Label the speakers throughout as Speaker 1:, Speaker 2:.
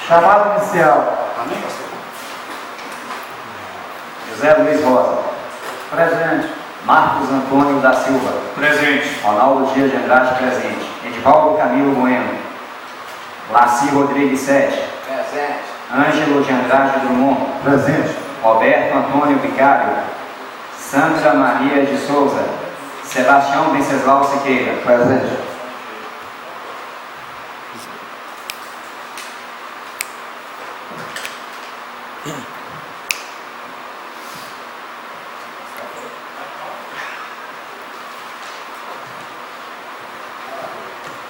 Speaker 1: Chamado inicial.
Speaker 2: Amém, pastor?
Speaker 3: José Luiz Rosa.
Speaker 1: Presente.
Speaker 3: Marcos Antônio da Silva.
Speaker 2: Presente.
Speaker 3: Ronaldo Dias de Andrade, presente. Edivaldo Camilo Bueno. Laci Rodrigues Sete.
Speaker 2: Presente.
Speaker 3: Ângelo de Andrade Drummond.
Speaker 1: Presente.
Speaker 3: Roberto Antônio Vicário. Sandra Maria de Souza. Sebastião Venceslau Siqueira.
Speaker 1: Presente.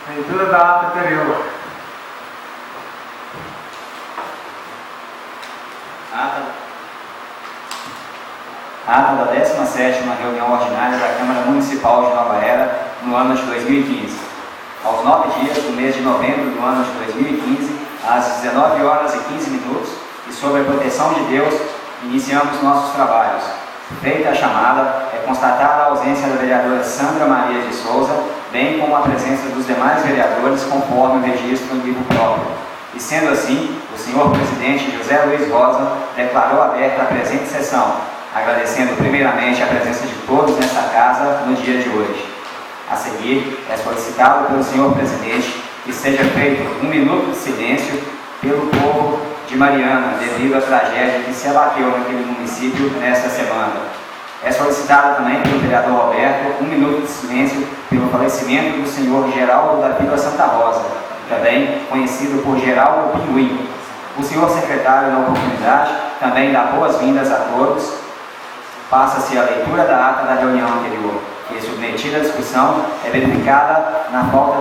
Speaker 1: Leitura da ata anterior.
Speaker 3: Ata da 17ª reunião ordinária da Câmara Municipal de Nova Era, no ano de 2015. Aos 9 dias do mês de novembro do ano de 2015, às 19 horas e 15 minutos, e sob a proteção de Deus, iniciamos nossos trabalhos. Feita a chamada, é constatada a ausência da vereadora Sandra Maria de Souza, bem como a presença dos demais vereadores, conforme o registro no livro próprio. E sendo assim, o senhor presidente José Luiz Rosa declarou aberta a presente sessão, agradecendo primeiramente a presença de todos nessa casa no dia de hoje. A seguir, é solicitado pelo senhor presidente que seja feito 1 minuto de silêncio pelo povo de Mariana, devido à tragédia que se abateu naquele município nesta semana. É solicitado também pelo vereador Roberto 1 minuto de silêncio pelo falecimento do senhor Geraldo da Vila Santa Rosa, também conhecido por Geraldo Pinguim. O senhor secretário, na oportunidade, também dá boas-vindas a todos. Passa-se a leitura da ata da reunião anterior, que, submetida à discussão, é verificada na fala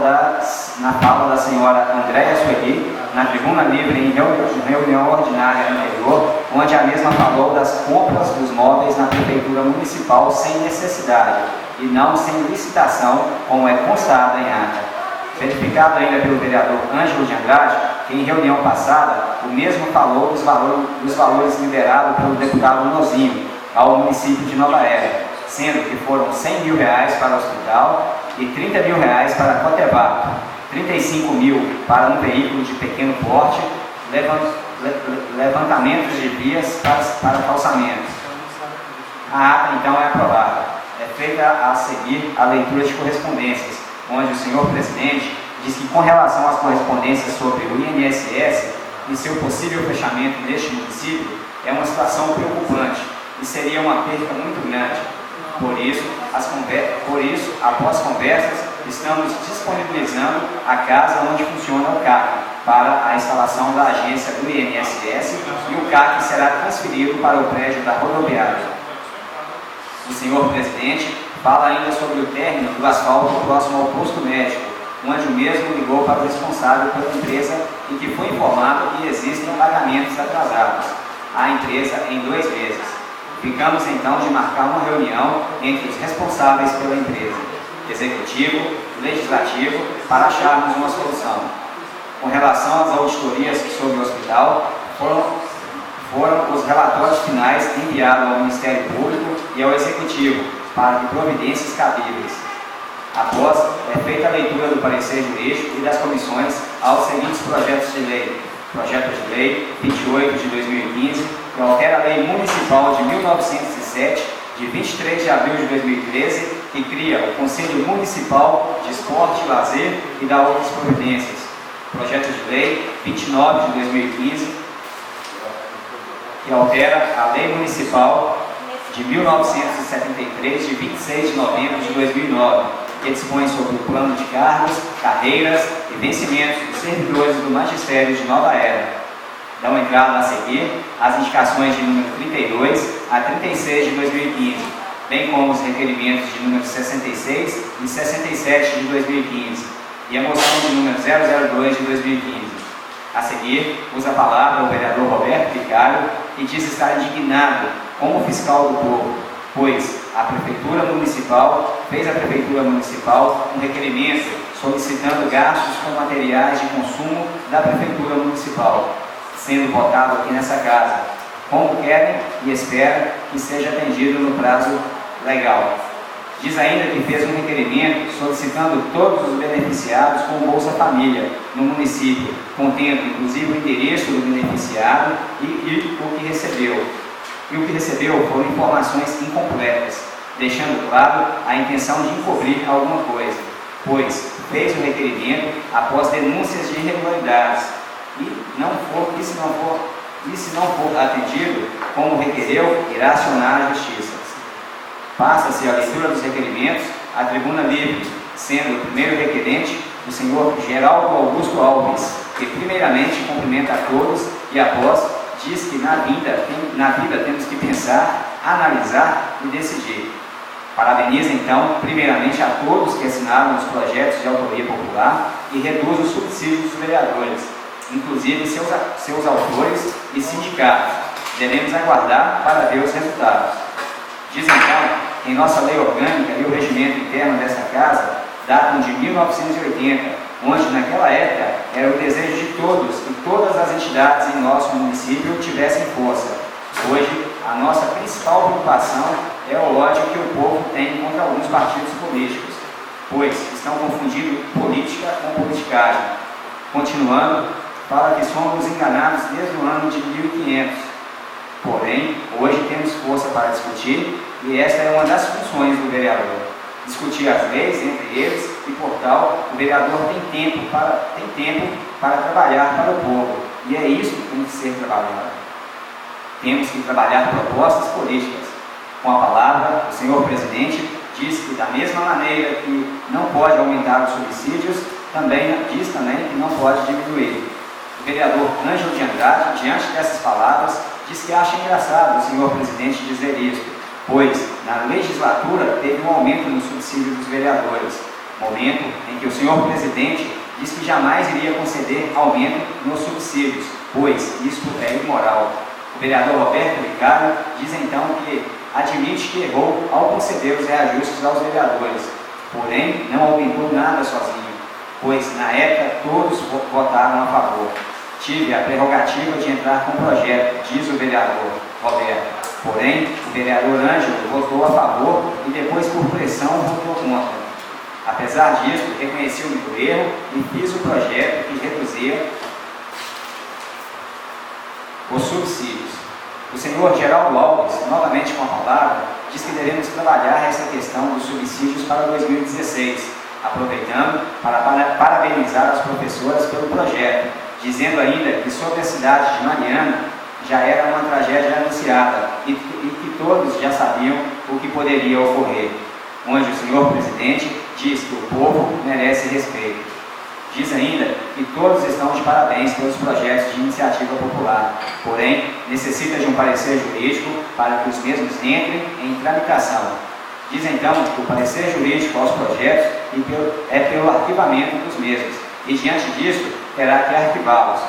Speaker 3: da senhora Andréia Sueli, na tribuna livre em reunião ordinária anterior, onde a mesma falou das compras dos móveis na Prefeitura Municipal sem necessidade e não sem licitação, como é constado em ata. Verificado ainda pelo vereador Ângelo de Andrade, que em reunião passada, o mesmo falou dos valores liberados pelo deputado Nozinho ao município de Nova Era, sendo que foram R$100 mil para o hospital e R$30 mil para Cotevato, 35 mil para um veículo de pequeno porte, levantamentos de vias para calçamentos. A ata então é aprovada. É feita a seguir a leitura de correspondências, onde o senhor presidente diz que, com relação às correspondências sobre o INSS e seu possível fechamento neste município, é uma situação preocupante e seria uma perda muito grande. Por isso, após conversas, estamos disponibilizando a casa onde funciona o CAC para a instalação da agência do INSS e o CAC será transferido para o prédio da rodoviária. O senhor presidente fala ainda sobre o término do asfalto próximo ao posto médico, onde o mesmo ligou para o responsável pela empresa e que foi informado que existem pagamentos atrasados à empresa em 2 meses. Ficamos então de marcar uma reunião entre os responsáveis pela empresa, executivo e legislativo, para acharmos uma solução. Com relação às auditorias sobre o hospital, foram os relatórios finais enviados ao Ministério Público e ao Executivo para que providências cabíveis. Após, é feita a leitura do parecer jurídico e das comissões aos seguintes projetos de lei. Projeto de Lei 28 de 2015, que altera a Lei Municipal de 1907, de 23 de abril de 2013, que cria o Conselho Municipal de Esporte e Lazer e dá outras providências. Projeto de Lei 29 de 2015, que altera a Lei Municipal de 1973, de 26 de novembro de 2009, que dispõe sobre o plano de cargos, carreiras e vencimentos dos servidores do magistério de Nova Era. Dão entrada a seguir as indicações de número 32 a 36 de 2015, bem como os requerimentos de número 66 e 67 de 2015, e a moção de número 002 de 2015. A seguir, usa a palavra o vereador Roberto Vicário, que diz estar indignado como fiscal do povo, pois a Prefeitura Municipal fez à Prefeitura Municipal um requerimento solicitando gastos com materiais de consumo da Prefeitura Municipal, sendo votado aqui nessa casa, como querem e esperam que seja atendido no prazo legal. Diz ainda que fez um requerimento solicitando todos os beneficiados com Bolsa Família no município, contendo inclusive o endereço do beneficiado e o que recebeu. E o que recebeu foram informações incompletas, deixando claro a intenção de encobrir alguma coisa, pois fez o requerimento após denúncias de irregularidades e se não for atendido como requereu, irá acionar a Justiça. Passa-se a leitura dos requerimentos à tribuna livre, sendo o primeiro requerente o senhor Geraldo Augusto Alves, que primeiramente cumprimenta a todos e após diz que na vida temos que pensar, analisar e decidir. Parabeniza então primeiramente a todos que assinaram os projetos de autoria popular e reduz os subsídios dos vereadores, inclusive seus autores e sindicatos. Devemos aguardar para ver os resultados. Diz então que em nossa lei orgânica e o regimento interno desta casa datam de 1980, onde naquela época era o desejo de todos que todas as entidades em nosso município tivessem força. Hoje, a nossa principal preocupação é o ódio que o povo tem contra alguns partidos políticos, pois estão confundindo política com politicagem. Continuando, fala que somos enganados desde o ano de 1500. Porém, hoje temos força para discutir e esta é uma das funções do vereador. Discutir as leis entre eles e, por tal, o vereador tem tempo para trabalhar para o povo. E é isso que tem que ser trabalhado. Temos que trabalhar propostas políticas. Com a palavra, o senhor presidente diz que da mesma maneira que não pode aumentar os subsídios, diz também que não pode diminuir. O vereador Ângelo de Andrade, diante dessas palavras, diz que acha engraçado o senhor presidente dizer isso, pois na legislatura teve um aumento no subsídio dos vereadores, momento em que o senhor presidente diz que jamais iria conceder aumento nos subsídios, pois isso é imoral. O vereador Roberto Ricardo diz então que admite que errou ao conceder os reajustes aos vereadores, porém não aumentou nada sozinho, pois na época todos votaram a favor. Tive a prerrogativa de entrar com o projeto, diz o vereador Roberto. Porém, o vereador Ângelo votou a favor e depois, por pressão, votou contra. Apesar disso, reconheci o meu erro e fiz o projeto que reduzia os subsídios. O senhor Geraldo Alves, novamente com a palavra, diz que devemos trabalhar essa questão dos subsídios para 2016, aproveitando para parabenizar as professoras pelo projeto, dizendo ainda que sobre a cidade de Mariana já era uma tragédia anunciada e que todos já sabiam o que poderia ocorrer, onde o senhor presidente diz que o povo merece respeito. Diz ainda que todos estão de parabéns pelos projetos de iniciativa popular, porém necessita de um parecer jurídico para que os mesmos entrem em tramitação. Diz então que o parecer jurídico aos projetos é pelo arquivamento dos mesmos e diante disso terá que arquivá-los,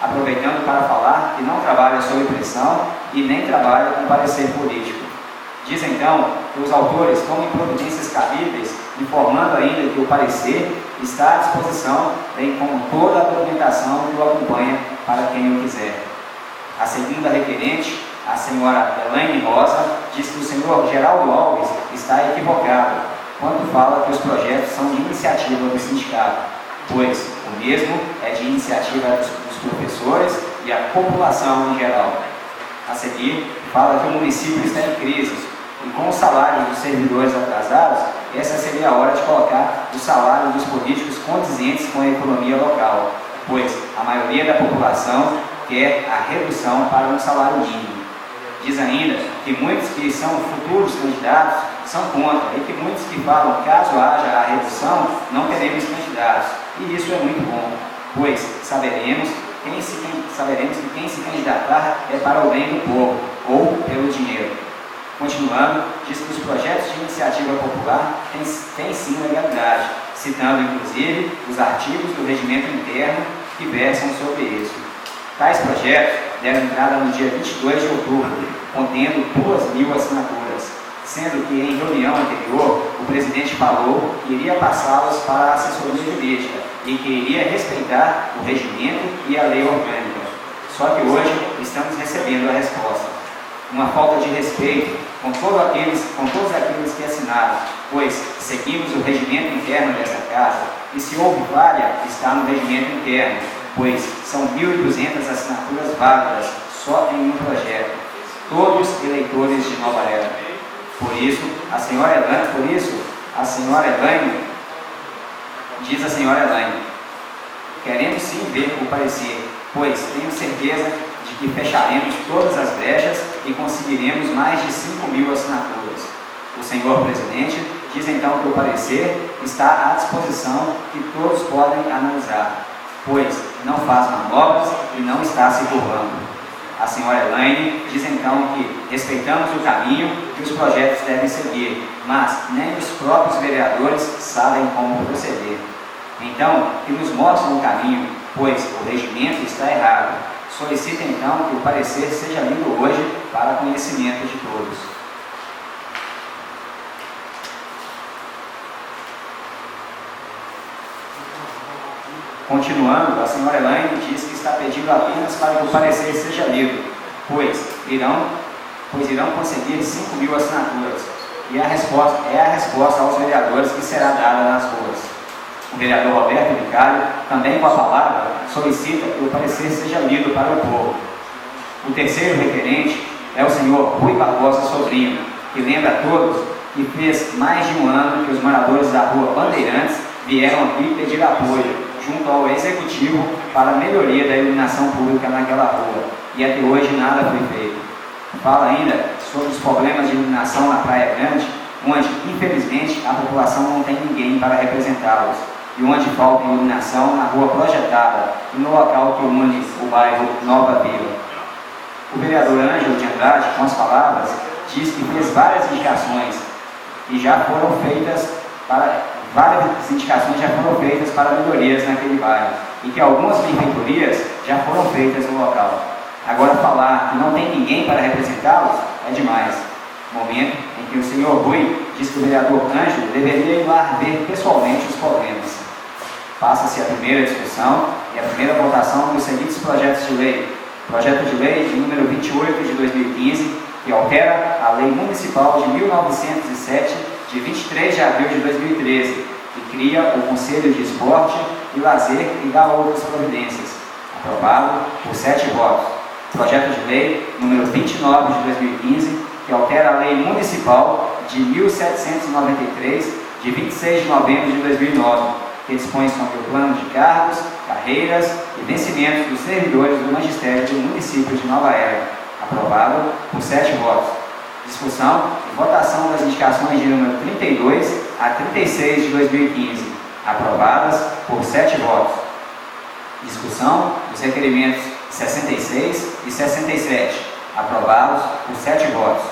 Speaker 3: aproveitando para falar que não trabalha sob pressão e nem trabalha com parecer político. Diz então que os autores tomem providências cabíveis, informando ainda que o parecer está à disposição, bem como toda a documentação que o acompanha para quem o quiser. A segunda requerente, a senhora Elaine Rosa, diz que o senhor Geraldo Alves está equivocado quando fala que os projetos são de iniciativa do sindicato, pois o mesmo é de iniciativa dos professores e a população em geral. A seguir, fala que o município está em crise e com os salários dos servidores atrasados, essa seria a hora de colocar o salário dos políticos condizentes com a economia local, pois a maioria da população quer a redução para um salário mínimo. Diz ainda que muitos que são futuros candidatos são contra e que muitos que falam caso haja a redução, não teremos candidatos. E isso é muito bom, pois saberemos que quem se candidatar é para o bem do povo ou pelo dinheiro. Continuando, diz que os projetos de iniciativa popular têm sim legalidade, citando inclusive os artigos do regimento interno que versam sobre isso. Tais projetos deram entrada no dia 22 de outubro, contendo 2.000 assinaturas, sendo que em reunião anterior o presidente falou que iria passá-los para a assessoria jurídica e que iria respeitar o regimento e a lei orgânica. Só que hoje estamos recebendo a resposta. uma falta de respeito com todos aqueles que assinaram, pois seguimos o regimento interno desta casa, e se houve falha, está no regimento interno, pois são 1.200 assinaturas válidas só em um projeto, todos eleitores de Nova Era. Por isso, a senhora Elaine, diz a senhora Elaine, queremos sim ver o parecer, pois tenho certeza de que fecharemos todas as brechas e conseguiremos mais de 5.000 assinaturas. O senhor presidente diz então que o parecer está à disposição e todos podem analisar, pois não faz manobras e não está se curvando. A senhora Elaine diz então que respeitamos o caminho que os projetos devem seguir, mas nem os próprios vereadores sabem como proceder. Então, que nos mostrem o caminho, pois o regimento está errado. Solicita então que o parecer seja lido hoje para conhecimento de todos. Continuando, a senhora Elaine diz que está pedindo apenas para que o parecer seja lido, pois irão conseguir 5.000 assinaturas. E a resposta aos vereadores que será dada nas ruas. O vereador Roberto Vicário, também com a palavra, solicita que o parecer seja lido para o povo. O terceiro requerente é o senhor Rui Barbosa Sobrinho, que lembra a todos que fez mais de um ano que os moradores da rua Bandeirantes vieram aqui pedir apoio junto ao Executivo para a melhoria da iluminação pública naquela rua, e até hoje nada foi feito. Fala ainda sobre os problemas de iluminação na Praia Grande, onde, infelizmente, a população não tem ninguém para representá-los, e onde falta iluminação na rua projetada e no local que une o bairro Nova Vila. O vereador Ângelo de Andrade, com as palavras, diz que fez várias indicações para melhorias naquele bairro, e que algumas benfeitorias já foram feitas no local. Agora, falar que não tem ninguém para representá-los é demais. Momento em que o senhor Rui diz que o vereador Ângelo deveria ir lá ver pessoalmente os problemas. Passa-se a primeira discussão e a primeira votação dos seguintes projetos de lei. Projeto de lei de número 28 de 2015, que altera a lei municipal de 1907, de 23 de abril de 2013, que cria o Conselho de Esporte e Lazer e dá outras providências. Aprovado por 7 votos. Projeto de lei número 29 de 2015, que altera a lei municipal de 1793, de 26 de novembro de 2009, que dispõe sobre o plano de cargos, carreiras e vencimentos dos servidores do magistério do município de Nova Era. Aprovado por 7 votos. Discussão e votação das indicações de número 32 a 36 de 2015, aprovadas por 7 votos. Discussão dos requerimentos 66 e 67, aprovados por 7 votos.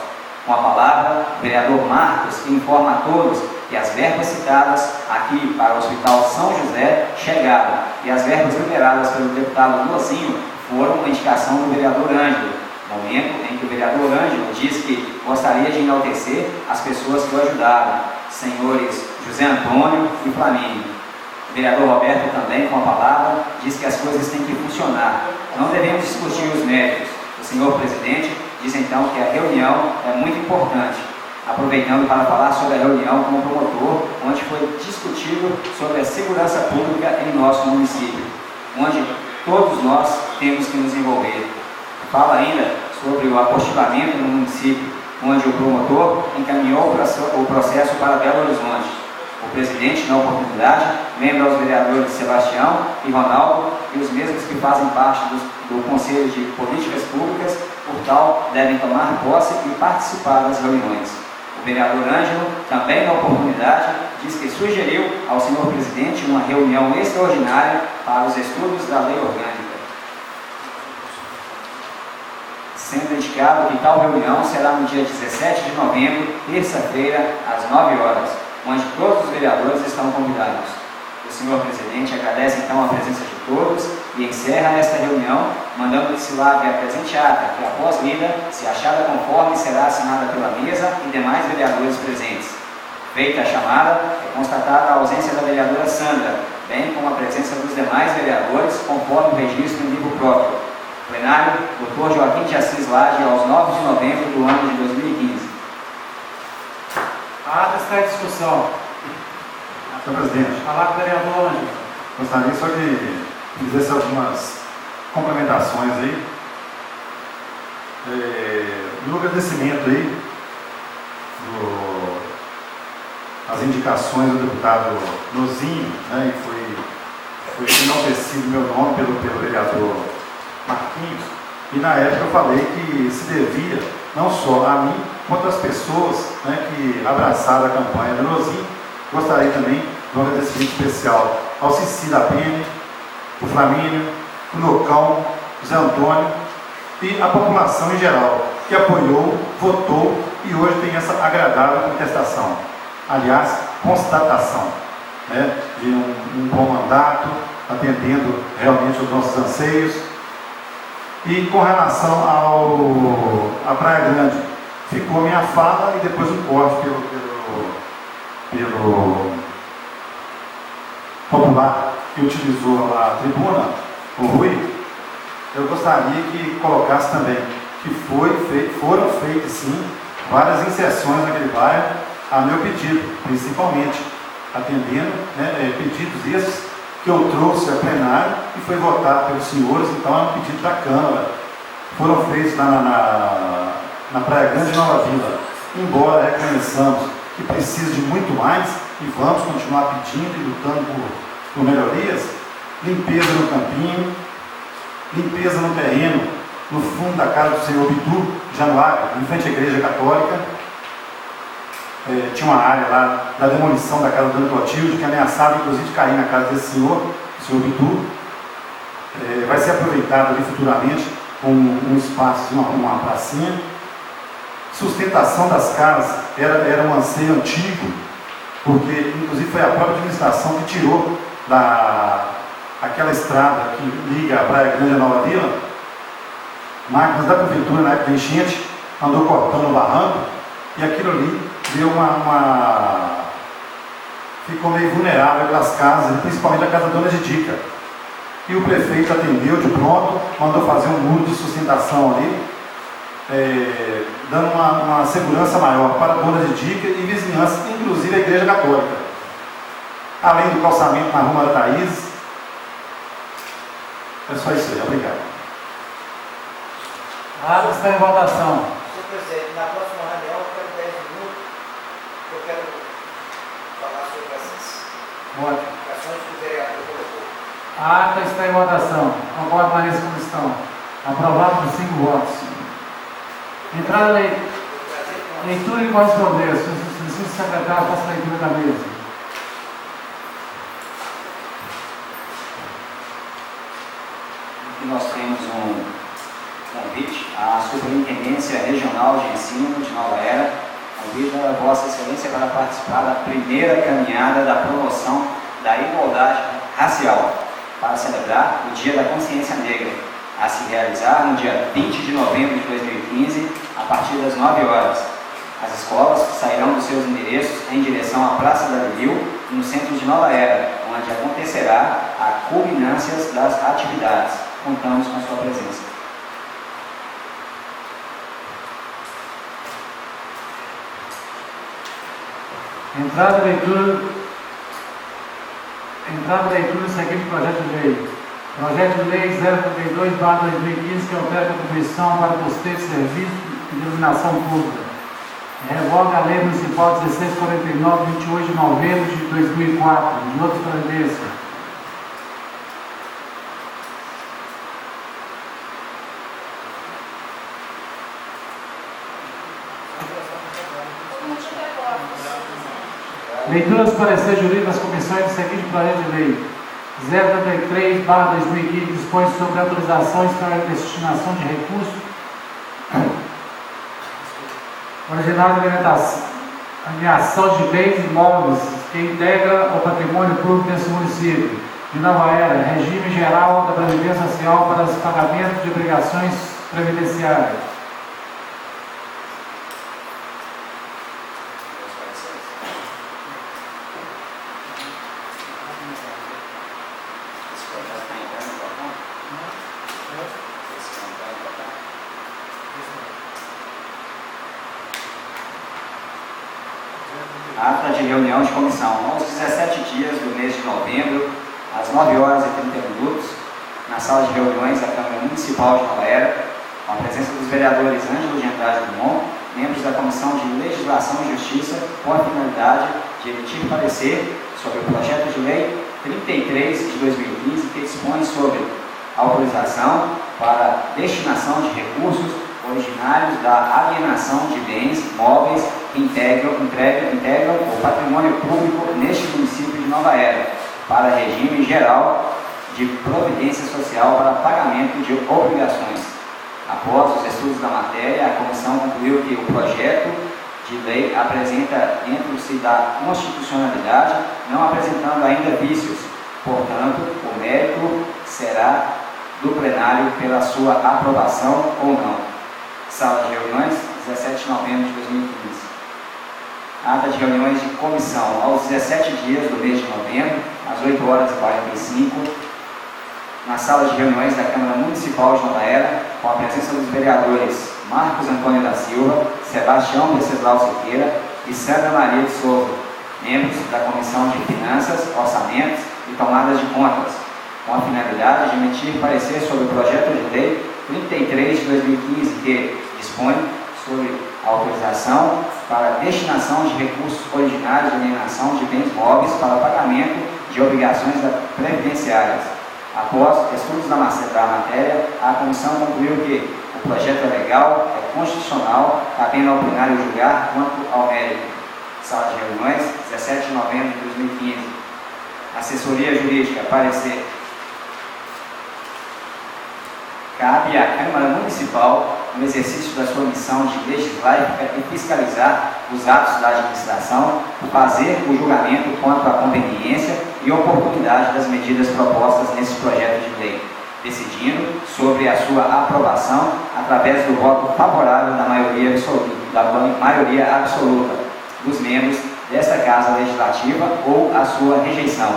Speaker 3: Com a palavra, o vereador Marcos, que informa a todos que as verbas citadas aqui para o Hospital São José chegaram, e as verbas liberadas pelo deputado Lozinho foram uma indicação do vereador Ângelo, momento em que o vereador Ângelo diz que gostaria de enaltecer as pessoas que o ajudaram, senhores José Antônio e Flamínio. O vereador Roberto também, com a palavra, diz que as coisas têm que funcionar. Não devemos discutir os méritos. O senhor presidente diz então que a reunião é muito importante, aproveitando para falar sobre a reunião com o promotor, onde foi discutido sobre a segurança pública em nosso município, onde todos nós temos que nos envolver. Fala ainda sobre o apostilamento no município, onde o promotor encaminhou o processo para Belo Horizonte. O presidente, na oportunidade, lembra aos vereadores Sebastião e Ronaldo e os mesmos que fazem parte do Conselho de Políticas Públicas, por tal, devem tomar posse e participar das reuniões. O vereador Ângelo, também na oportunidade, diz que sugeriu ao senhor presidente uma reunião extraordinária para os estudos da lei orgânica, sendo indicado que tal reunião será no dia 17 de novembro, terça-feira, às 9 horas, onde todos os vereadores estão convidados. O senhor presidente agradece então a presença de todos e encerra esta reunião, mandando que se lave a presente ata, que após lida, se achada conforme, será assinada pela mesa e demais vereadores presentes. Feita a chamada, é constatada a ausência da vereadora Sandra, bem como a presença dos demais vereadores, conforme o registro em livro próprio. Plenário, Dr. Joaquim de Assis Lage, aos 9 de novembro do ano de 2015.
Speaker 1: A ata está em discussão.
Speaker 2: Senhor presidente,
Speaker 1: Falar com o vereador Ângelo.
Speaker 2: gostaria só de dizer algumas complementações aí. No agradecimento aí, as indicações do deputado Nozinho, né, e foi enaltecido meu nome pelo vereador Marquinhos, e na época eu falei que se devia não só a mim, quanto às pessoas, né, que abraçaram a campanha do Nozinho. Gostaria também de um agradecimento especial ao Cici da Pene, o Flamínio, o Nocão, o Zé Antônio e a população em geral, que apoiou, votou e hoje tem essa agradável contestação. Aliás, constatação, né, de um bom mandato, atendendo realmente os nossos anseios. E com relação à Praia Grande, ficou minha fala e depois um corte pelo popular que utilizou a tribuna, o Rui. Eu gostaria que colocasse também que foram feitas sim várias inserções naquele bairro a meu pedido, principalmente atendendo, né, pedidos esses que eu trouxe a plenário e foi votado pelos senhores, então é um pedido da Câmara. Foram feitos na Praia Grande e Nova Vila, embora reconheçamos que precisa de muito mais e vamos continuar pedindo e lutando por melhorias. Limpeza no campinho, limpeza no terreno, no fundo da casa do senhor Bidu, Januário, em frente à Igreja Católica. Tinha uma área lá da demolição da casa do Dona Clotilde, que ameaçava inclusive de cair na casa desse senhor, o senhor Bidu. Vai ser aproveitado ali futuramente com um espaço, uma pracinha. Sustentação das casas era um anseio antigo, porque inclusive foi a própria administração que tirou aquela estrada que liga a Praia Grande a Nova Vila. Máquinas da prefeitura na época da enchente andou cortando o barranco e aquilo ali deu ficou meio vulnerável aquelas casas, principalmente a casa da Dona Didica. E o prefeito atendeu de pronto, mandou fazer um muro de sustentação ali, dando uma segurança maior para a Dona Didica e vizinhança, inclusive a Igreja Católica. Além do calçamento na Rua da Thaís. É só isso aí, obrigado.
Speaker 1: A ata está em votação.
Speaker 4: Senhor presidente, na próxima reunião eu quero 10 minutos, eu quero falar sobre essas
Speaker 1: Ótimo.
Speaker 4: questões que o vereador colocou.
Speaker 1: A ata está em votação. Concordo com a questão. Aprovado por 5 votos. Entrada leitura e correspondência. O secretário faça a leitura da mesa.
Speaker 3: Aqui nós temos um convite à Superintendência Regional de Ensino de Nova Era. Convida Vossa Excelência para participar da primeira caminhada da promoção da igualdade racial, para celebrar o Dia da Consciência Negra, a se realizar no dia 20 de novembro de 2015, a partir das 9 horas. As escolas sairão dos seus endereços em direção à Praça da Lil, no centro de Nova Era, onde acontecerá a culminância das atividades. Contamos com sua presença.
Speaker 1: Entrada e leitura do seguinte projeto de lei. Projeto de lei 032/2015, que altera a contribuição para custeio de serviço de iluminação pública. Revoga a Lei Municipal 1649, 28 de novembro de 2004, de outra providência. Leitura dos pareceres jurídicos das comissões do seguinte projeto de lei. 033/2015 dispõe sobre autorizações para a destinação de recursos originários de ameação de bens imóveis que integra o patrimônio público desse município de Nova Era, regime geral da Previdência Social para os pagamentos de obrigações previdenciárias.
Speaker 3: Ata de reunião de comissão. Aos 17 dias do mês de novembro, às 9 horas e 30 minutos, na sala de reuniões da Câmara Municipal de Nova Era, com a presença dos vereadores Ângelo de Andrade Dumont, membros da Comissão de Legislação e Justiça, com a finalidade de emitir parecer sobre o projeto de lei 33 de 2015, que dispõe sobre autorização para destinação de recursos originários da alienação de bens móveis que integram o patrimônio público neste município de Nova Era, para regime geral de providência social para pagamento de obrigações. Após os estudos da matéria, a comissão concluiu que o projeto de lei apresenta dentro-se da constitucionalidade, não apresentando ainda vícios. Portanto, o mérito será do plenário pela sua aprovação ou não. Sala de reuniões, 17 de novembro de 2015. Ata de reuniões de comissão. Aos 17 dias do mês de novembro, às 8 horas e 45, na sala de reuniões da Câmara Municipal de Nova Era, com a presença dos vereadores Marcos Antônio da Silva, Sebastião Venceslau Siqueira e Sandra Maria de Souza, membros da Comissão de Finanças, Orçamentos e Tomadas de Contas, com a finalidade de emitir parecer sobre o projeto de lei 33 de 2015, que dispõe sobre a autorização para destinação de recursos originários de alienação de bens móveis para pagamento de obrigações previdenciárias. Após estudos da matéria, a comissão concluiu que o projeto é legal, é constitucional, cabendo ao plenário julgar quanto ao mérito. Sala de reuniões, 17 de novembro de 2015. Assessoria Jurídica, parecer. Cabe à Câmara Municipal, no exercício da sua missão de legislar e fiscalizar os atos da administração, fazer o julgamento quanto à conveniência e oportunidade das medidas propostas nesse projeto de lei, decidindo sobre a sua aprovação através do voto favorável da maioria absoluta dos membros desta Casa Legislativa ou a sua rejeição.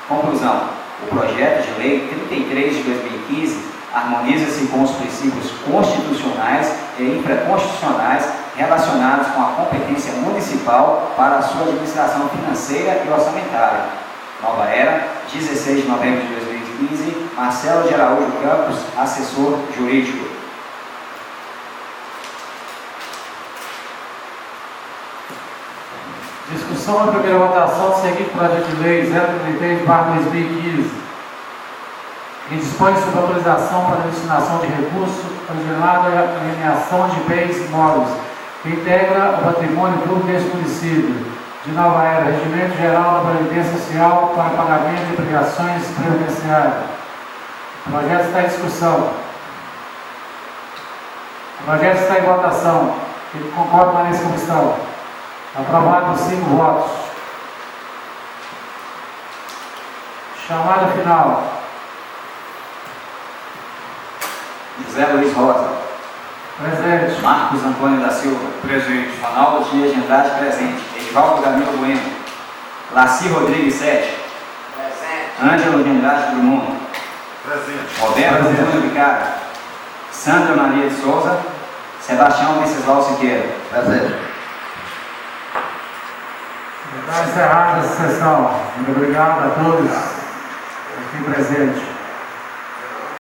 Speaker 3: Conclusão: o projeto de lei 33 de 2015 harmoniza-se com os princípios constitucionais e infraconstitucionais relacionados com a competência municipal para a sua administração financeira e orçamentária. Nova Era, 16 de novembro de 2015, Marcelo de Araújo Campos, assessor jurídico.
Speaker 1: Discussão na primeira votação do seguinte projeto de lei 033/2015, que dispõe sobre autorização para a destinação de recursos originado à alienação de bens imóveis, que integra o patrimônio público deste município de Nova Era, Regimento Geral da Previdência Social para pagamento de obrigações previdenciárias. O projeto está em discussão. O projeto está em votação. Quem concorda com a nessa comissão? Aprovado por 5 votos. Chamada final.
Speaker 3: José Luiz Rosa.
Speaker 1: Presente.
Speaker 3: Marcos Antônio da Silva.
Speaker 2: Presente.
Speaker 3: Ronaldo Dias de Andrade, presente. Edivaldo Camilo Bueno. Laci Rodrigues Sete.
Speaker 4: Presente.
Speaker 3: Ângelo de Andrade Drummond.
Speaker 2: Presente.
Speaker 3: Roberto Antônio Vicário. Sandra Maria de Souza. Sebastião Venceslau Siqueira.
Speaker 2: Presente.
Speaker 1: Está encerrada essa sessão. Muito obrigado a todos aqui presentes.